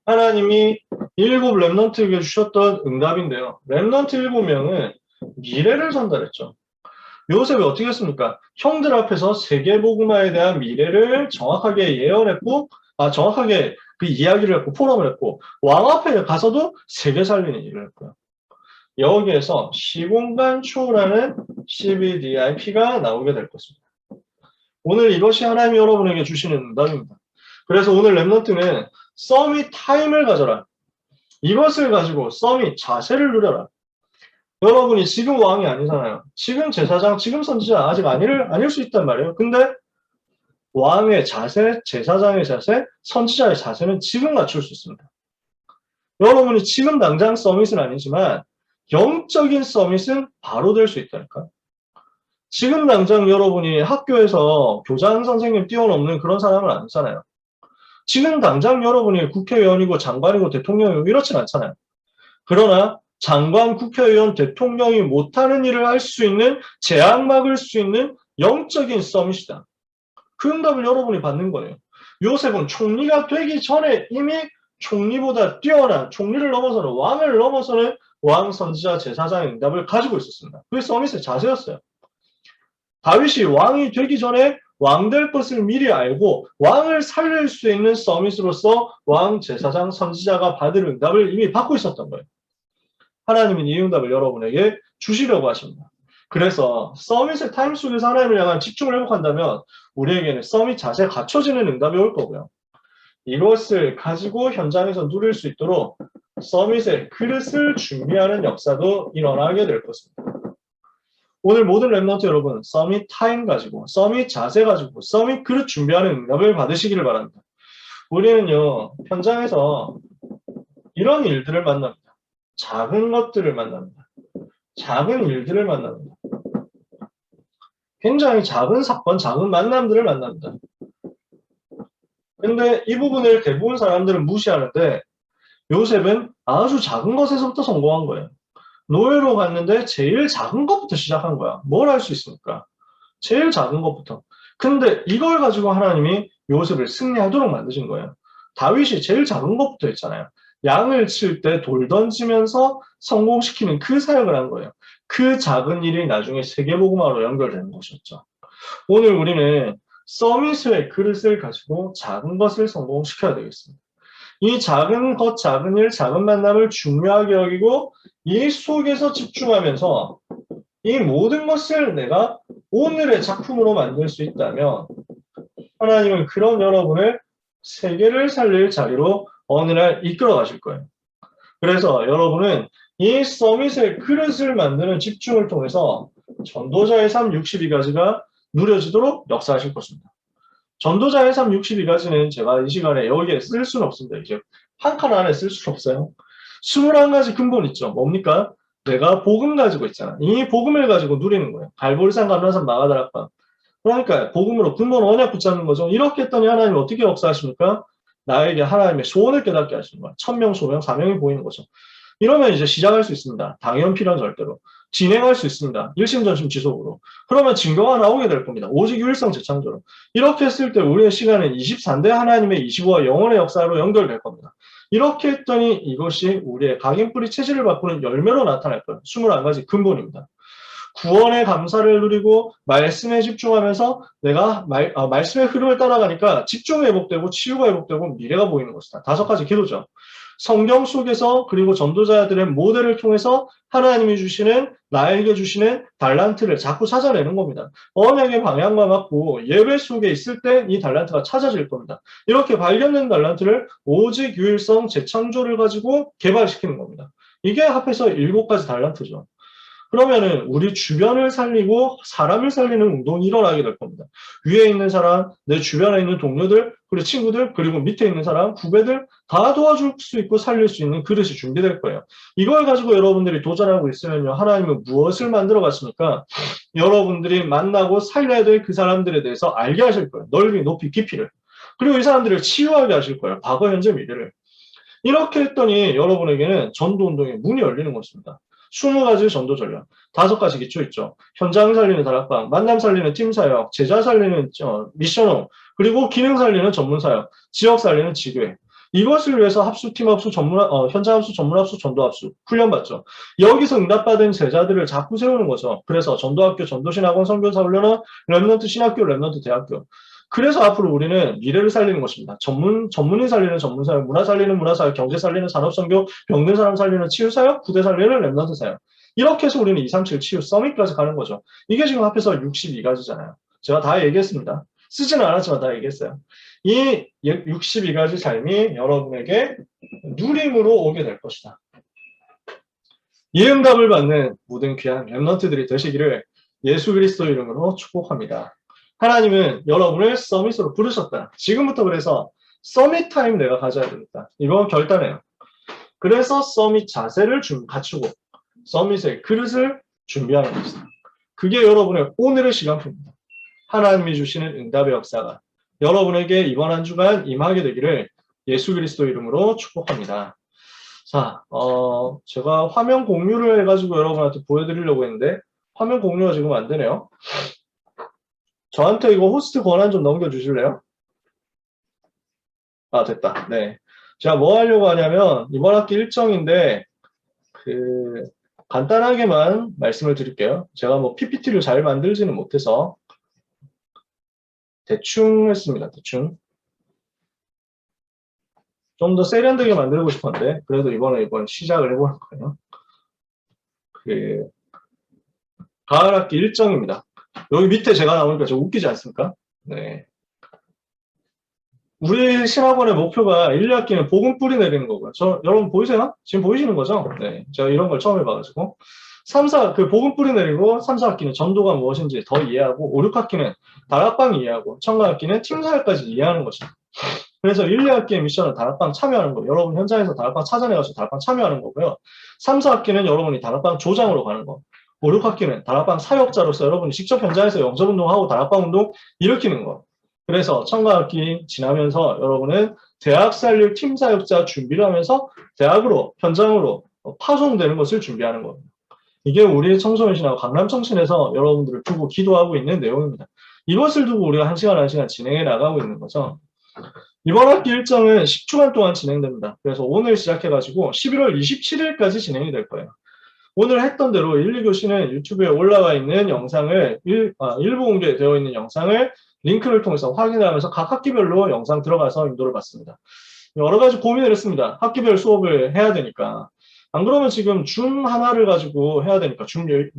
A: 하나님이 7 렘넌트에게 주셨던 응답인데요. 렘넌트 7명은 미래를 전달했죠. 요셉이 어떻게 했습니까? 형들 앞에서 세계복음화에 대한 미래를 정확하게 예언했고, 정확하게 그 이야기를 했고, 포럼을 했고, 왕 앞에 가서도 세계 살리는 일을 했고요. 여기에서 시공간 초월하는 CBDIP가 나오게 될 것입니다. 오늘 이것이 하나님이 여러분에게 주시는 응답입니다. 그래서 오늘 렘넌트는 서밋 타임을 가져라. 이것을 가지고 서밋 자세를 누려라. 여러분이 지금 왕이 아니잖아요. 지금 제사장, 지금 선지자 아직 아닐 수 있단 말이에요. 근데 왕의 자세, 제사장의 자세, 선지자의 자세는 지금 갖출 수 있습니다. 여러분이 지금 당장 서밋은 아니지만 영적인 서밋은 바로 될 수 있다니까. 지금 당장 여러분이 학교에서 교장 선생님 뛰어넘는 그런 사람은 아니잖아요. 지금 당장 여러분이 국회의원이고 장관이고 대통령이고 이렇진 않잖아요. 그러나 장관, 국회의원, 대통령이 못하는 일을 할 수 있는, 제약 막을 수 있는 영적인 서밋이다. 그 응답을 여러분이 받는 거예요. 요셉은 총리가 되기 전에 이미 총리보다 뛰어난, 총리를 넘어서는, 왕을 넘어서는 왕, 선지자, 제사장의 응답을 가지고 있었습니다. 그게 서밋의 자세였어요. 다윗이 왕이 되기 전에 왕 될 것을 미리 알고 왕을 살릴 수 있는 서밋으로서 왕, 제사장, 선지자가 받을 응답을 이미 받고 있었던 거예요. 하나님은 이 응답을 여러분에게 주시려고 하십니다. 그래서 서밋의 타임 속에서 하나님을 향한 집중을 회복한다면 우리에게는 서밋 자세가 갖춰지는 응답이 올 거고요. 이것을 가지고 현장에서 누릴 수 있도록 서밋의 그릇을 준비하는 역사도 일어나게 될 것입니다. 오늘 모든 랩런트 여러분, 서밋 타임 가지고, 서밋 자세 가지고, 서밋 그릇 준비하는 응답을 받으시기를 바랍니다. 우리는요, 현장에서 이런 일들을 만납니다. 작은 것들을 만납니다. 작은 일들을 만납니다. 굉장히 작은 사건, 작은 만남들을 만납니다. 근데 이 부분을 대부분 사람들은 무시하는데 요셉은 아주 작은 것에서부터 성공한 거예요. 노예로 갔는데 제일 작은 것부터 시작한 거야. 뭘 할 수 있습니까? 제일 작은 것부터. 근데 이걸 가지고 하나님이 요셉을 승리하도록 만드신 거예요. 다윗이 제일 작은 것부터 했잖아요. 양을 칠 때 돌 던지면서 성공시키는 그 사역을 한 거예요. 그 작은 일이 나중에 세계복음화로 연결되는 것이었죠. 오늘 우리는 서밋의 그릇을 가지고 작은 것을 성공시켜야 되겠습니다. 이 작은 것, 작은 일, 작은 만남을 중요하게 여기고 이 속에서 집중하면서 이 모든 것을 내가 오늘의 작품으로 만들 수 있다면 하나님은 그런 여러분을 세계를 살릴 자리로 어느 날 이끌어 가실 거예요. 그래서 여러분은 이 서밋의 그릇을 만드는 집중을 통해서 전도자의 삶 62가지가 누려지도록 역사하실 것입니다. 전도자의 삶 62가지는 제가 이 시간에 여기에 쓸 수는 없습니다. 이제 한 칸 안에 쓸 수는 없어요. 21가지 근본 있죠. 뭡니까? 내가 복음 가지고 있잖아. 이 복음을 가지고 누리는 거예요. 갈보리산, 감람산, 마가다락방. 그러니까 복음으로 근본 언약 붙잡는 거죠. 이렇게 했더니 하나님이 어떻게 역사하십니까? 나에게 하나님의 소원을 깨닫게 하시는 거예요. 천명, 소명, 사명이 보이는 거죠. 이러면 이제 시작할 수 있습니다. 당연 필요한 절대로. 진행할 수 있습니다. 일심전심 지속으로. 그러면 증거가 나오게 될 겁니다. 오직 유일성 재창조로. 이렇게 했을 때 우리의 시간은 24대 하나님의 25와 영원의 역사로 연결될 겁니다. 이렇게 했더니 이것이 우리의 각인뿌리 체질을 바꾸는 열매로 나타날 거예요. 21가지 근본입니다. 구원의 감사를 누리고 말씀에 집중하면서 내가 말씀의 흐름을 따라가니까 집중이 회복되고 치유가 회복되고 미래가 보이는 것이다. 5가지 기도죠. 성경 속에서 그리고 전도자들의 모델을 통해서 하나님이 주시는 나에게 주시는 달란트를 자꾸 찾아내는 겁니다. 언약의 방향과 맞고 예배 속에 있을 때 이 달란트가 찾아질 겁니다. 이렇게 발견된 달란트를 오직 유일성 재창조를 가지고 개발시키는 겁니다. 이게 합해서 7가지 달란트죠. 그러면은 우리 주변을 살리고 사람을 살리는 운동이 일어나게 될 겁니다. 위에 있는 사람, 내 주변에 있는 동료들, 그리고 친구들, 그리고 밑에 있는 사람, 후배들 다 도와줄 수 있고 살릴 수 있는 그릇이 준비될 거예요. 이걸 가지고 여러분들이 도전하고 있으면요. 하나님은 무엇을 만들어 갔습니까? 여러분들이 만나고 살려야 될 그 사람들에 대해서 알게 하실 거예요. 넓이, 높이, 깊이를. 그리고 이 사람들을 치유하게 하실 거예요. 과거, 현재, 미래를. 이렇게 했더니 여러분에게는 전도운동의 문이 열리는 것입니다. 20가지 전도 전략, 5가지 기초 있죠. 현장 살리는 다락방, 만남 살리는 팀 사역, 제자 살리는 미션홈, 그리고 기능 살리는 전문 사역, 지역 살리는 지교회. 이것을 위해서 합수, 팀 합수, 현장 합수, 전문 합수, 전도 합수 훈련받죠. 여기서 응답받은 제자들을 자꾸 세우는 거죠. 그래서 전도학교, 전도신학원, 선교사 훈련원, 랩넌트 신학교, 랩넌트 대학교. 그래서 앞으로 우리는 미래를 살리는 것입니다. 전문인 살리는 전문사역, 문화 살리는 문화사역, 경제 살리는 산업선교, 병든 사람 살리는 치유사역, 부대 살리는 랩넌트 사역. 이렇게 해서 우리는 2, 3, 7 치유 서밋까지 가는 거죠. 이게 지금 합해서 62가지잖아요. 제가 다 얘기했습니다. 쓰지는 않았지만 다 얘기했어요. 이 62가지 삶이 여러분에게 누림으로 오게 될 것이다. 이 응답을 받는 모든 귀한 랩넌트들이 되시기를 예수 그리스도 이름으로 축복합니다. 하나님은 여러분을 서밋으로 부르셨다. 지금부터 그래서 서밋 타임 내가 가져야 되겠다. 이거 결단해요. 그래서 서밋 자세를 갖추고 서밋의 그릇을 준비하는 것이다. 그게 여러분의 오늘의 시간표입니다. 하나님이 주시는 응답의 역사가 여러분에게 이번 한 주간 임하게 되기를 예수 그리스도 이름으로 축복합니다. 자, 제가 화면 공유를 해가지고 여러분한테 보여드리려고 했는데 화면 공유가 지금 안 되네요. 저한테 이거 호스트 권한 좀 넘겨주실래요? 아, 됐다. 네. 제가 뭐 하려고 하냐면, 이번 학기 일정인데, 간단하게만 말씀을 드릴게요. 제가 뭐 PPT를 잘 만들지는 못해서 대충 했습니다. 대충. 좀 더 세련되게 만들고 싶었는데 그래도 이번 시작을 해보는 거예요. 가을 학기 일정입니다. 여기 밑에 제가 나오니까 좀 웃기지 않습니까? 네. 우리 신학원의 목표가 1, 2학기는 복음 뿌리 내리는 거고요. 여러분 보이세요? 지금 보이시는 거죠? 네. 제가 이런 걸 처음 해봐가지고. 3, 4, 복음 뿌리 내리고 3, 4학기는 전도가 무엇인지 더 이해하고 5, 6학기는 다락방 이해하고 청가학기는 팀사역까지 이해하는 거죠. 그래서 1, 2학기의 미션은 다락방 참여하는 거예요. 여러분 현장에서 다락방 찾아내가지고 다락방 참여하는 거고요. 3, 4학기는 여러분이 다락방 조장으로 가는 거. 5, 6학기는 다락방 사역자로서 여러분이 직접 현장에서 영접운동하고 다락방 운동 일으키는 거. 그래서 청가학기 지나면서 여러분은 대학 살릴 팀 사역자 준비를 하면서 대학으로, 현장으로 파송되는 것을 준비하는 겁니다. 이게 우리 청소년신하고 강남청신에서 여러분들을 두고 기도하고 있는 내용입니다. 이것을 두고 우리가 1시간 진행해 나가고 있는 거죠. 이번 학기 일정은 10주간 동안 진행됩니다. 그래서 오늘 시작해가지고 11월 27일까지 진행이 될 거예요. 오늘 했던 대로 1, 2교시는 유튜브에 올라와 있는 영상을 일부 공개되어 있는 영상을 링크를 통해서 확인하면서 각 학기별로 영상 들어가서 인도를 받습니다. 여러 가지 고민을 했습니다. 학기별 수업을 해야 되니까. 안 그러면 지금 줌 하나를 가지고 해야 되니까 줌을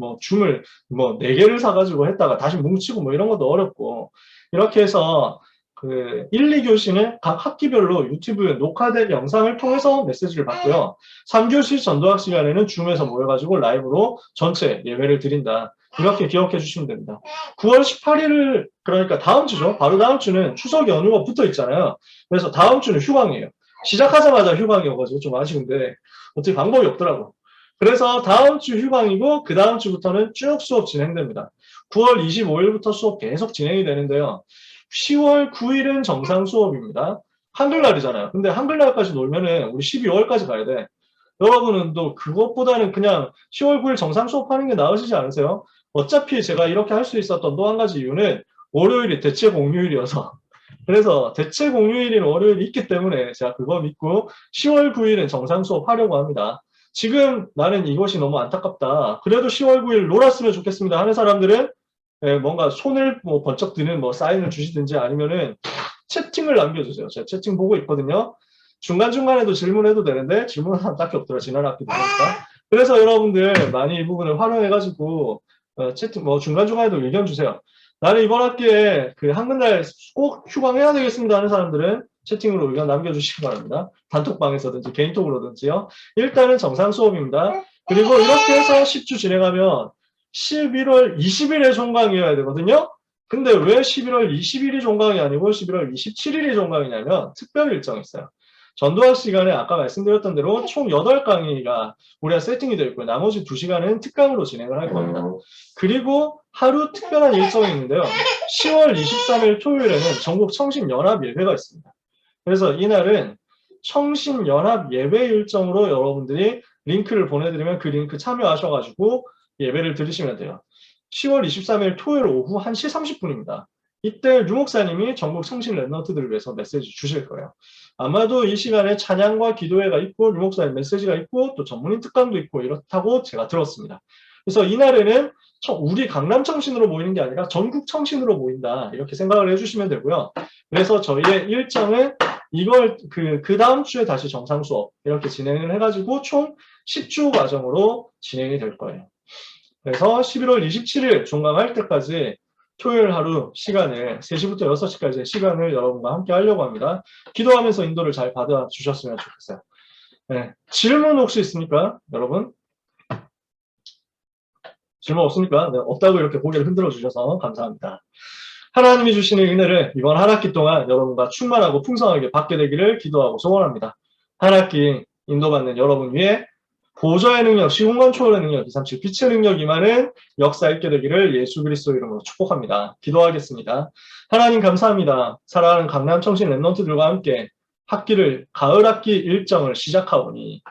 A: 4개를 사가지고 했다가 다시 뭉치고 뭐 이런 것도 어렵고 이렇게 해서 1, 2교시는 각 학기별로 유튜브에 녹화된 영상을 통해서 메시지를 받고요. 3교시 전도학 시간에는 줌에서 모여가지고 라이브로 전체 예배를 드린다. 이렇게 기억해 주시면 됩니다. 9월 18일, 그러니까 다음 주죠. 바로 다음 주는 추석 연휴가 붙어 있잖아요. 그래서 다음 주는 휴강이에요. 시작하자마자 휴강이어가지고 좀 아쉬운데 어떻게 방법이 없더라고. 그래서 다음 주 휴강이고 그 다음 주부터는 쭉 수업 진행됩니다. 9월 25일부터 수업 계속 진행이 되는데요. 10월 9일은 정상 수업입니다. 한글날이잖아요. 근데 한글날까지 놀면은 우리 12월까지 가야 돼. 여러분은 또 그것보다는 그냥 10월 9일 정상 수업하는 게 나으시지 않으세요? 어차피 제가 이렇게 할 수 있었던 또 한 가지 이유는 월요일이 대체 공휴일이어서 그래서 대체 공휴일인 월요일이 있기 때문에 제가 그거 믿고 10월 9일은 정상 수업 하려고 합니다. 지금 나는 이것이 너무 안타깝다. 그래도 10월 9일 놀았으면 좋겠습니다 하는 사람들은 뭔가 손을 번쩍 드는 사인을 주시든지 아니면은 채팅을 남겨주세요. 제가 채팅 보고 있거든요. 중간중간에도 질문해도 되는데 질문은 딱히 없더라. 지난 학기 되니까. 그래서 여러분들 많이 이 부분을 활용해가지고 채팅 중간중간에도 의견 주세요. 나는 이번 학기에 한글날 꼭 휴강해야 되겠습니다 하는 사람들은 채팅으로 의견 남겨주시기 바랍니다. 단톡방에서든지 개인톡으로든지요. 일단은 정상 수업입니다. 그리고 이렇게 해서 10주 진행하면 11월 20일에 종강이어야 되거든요. 근데 왜 11월 20일이 종강이 아니고 11월 27일이 종강이냐면 특별 일정이 있어요. 전도학 시간에 아까 말씀드렸던 대로 총 8강의가 우리가 세팅이 되어 있고요. 나머지 2시간은 특강으로 진행을 할 겁니다. 그리고 하루 특별한 일정이 있는데요. 10월 23일 토요일에는 전국 청신연합 예배가 있습니다. 그래서 이날은 청신연합 예배 일정으로 여러분들이 링크를 보내드리면 그 링크 참여하셔가지고 예배를 드리시면 돼요. 10월 23일 토요일 오후 1시 30분입니다. 이때 류목사님이 전국 청신 랩런트들을 위해서 메시지 주실 거예요. 아마도 이 시간에 찬양과 기도회가 있고 류목사님 메시지가 있고 또 전문인 특강도 있고 이렇다고 제가 들었습니다. 그래서 이날에는 우리 강남 청신으로 모이는 게 아니라 전국 청신으로 모인다 이렇게 생각을 해주시면 되고요. 그래서 저희의 일정은 이걸 그 다음 주에 다시 정상 수업 이렇게 진행을 해가지고 총 10주 과정으로 진행이 될 거예요. 그래서 11월 27일 종강할 때까지 토요일 하루 시간을 3시부터 6시까지의 시간을 여러분과 함께 하려고 합니다. 기도하면서 인도를 잘 받아주셨으면 좋겠어요. 네. 질문 혹시 있습니까? 여러분? 질문 없습니까? 네, 없다고 이렇게 고개를 흔들어 주셔서 감사합니다. 하나님이 주시는 은혜를 이번 한 학기 동안 여러분과 충만하고 풍성하게 받게 되기를 기도하고 소원합니다. 한 학기 인도받는 여러분 위에 보좌의 능력, 시공간 초월의 능력, 237 빛의 능력 임하는 역사 있게 되기를 예수 그리스도 이름으로 축복합니다. 기도하겠습니다. 하나님 감사합니다. 사랑하는 강남 청신 랩런트들과 함께 가을 학기 일정을 시작하오니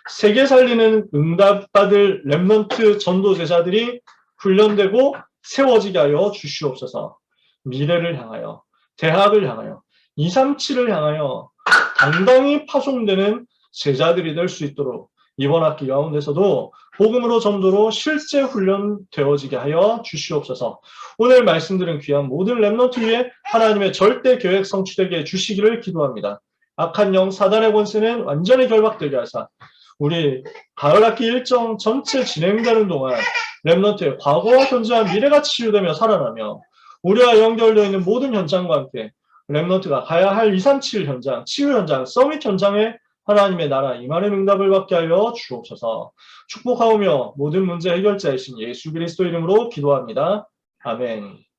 A: 세계 살리는 응답받을 랩런트 전도제자들이 훈련되고 세워지게 하여 주시옵소서. 미래를 향하여, 대학을 향하여, 237을 향하여 당당히 파송되는 제자들이 될 수 있도록 이번 학기 가운데서도 복음으로 전도로 실제 훈련되어지게 하여 주시옵소서. 오늘 말씀드린 귀한 모든 렘넌트 위에 하나님의 절대 계획 성취되게 해주시기를 기도합니다. 악한 영 사단의 권세는 완전히 결박되게 하사 우리 가을 학기 일정 전체 진행되는 동안 렘넌트의 과거와 현재와 미래가 치유되며 살아나며 우리와 연결되어 있는 모든 현장과 함께 렘넌트가 가야 할 237 현장, 치유 현장, 서밋 현장에 하나님의 나라 임하는 응답을 받게 하여 주옵소서. 축복하오며 모든 문제 해결자이신 예수 그리스도 이름으로 기도합니다. 아멘.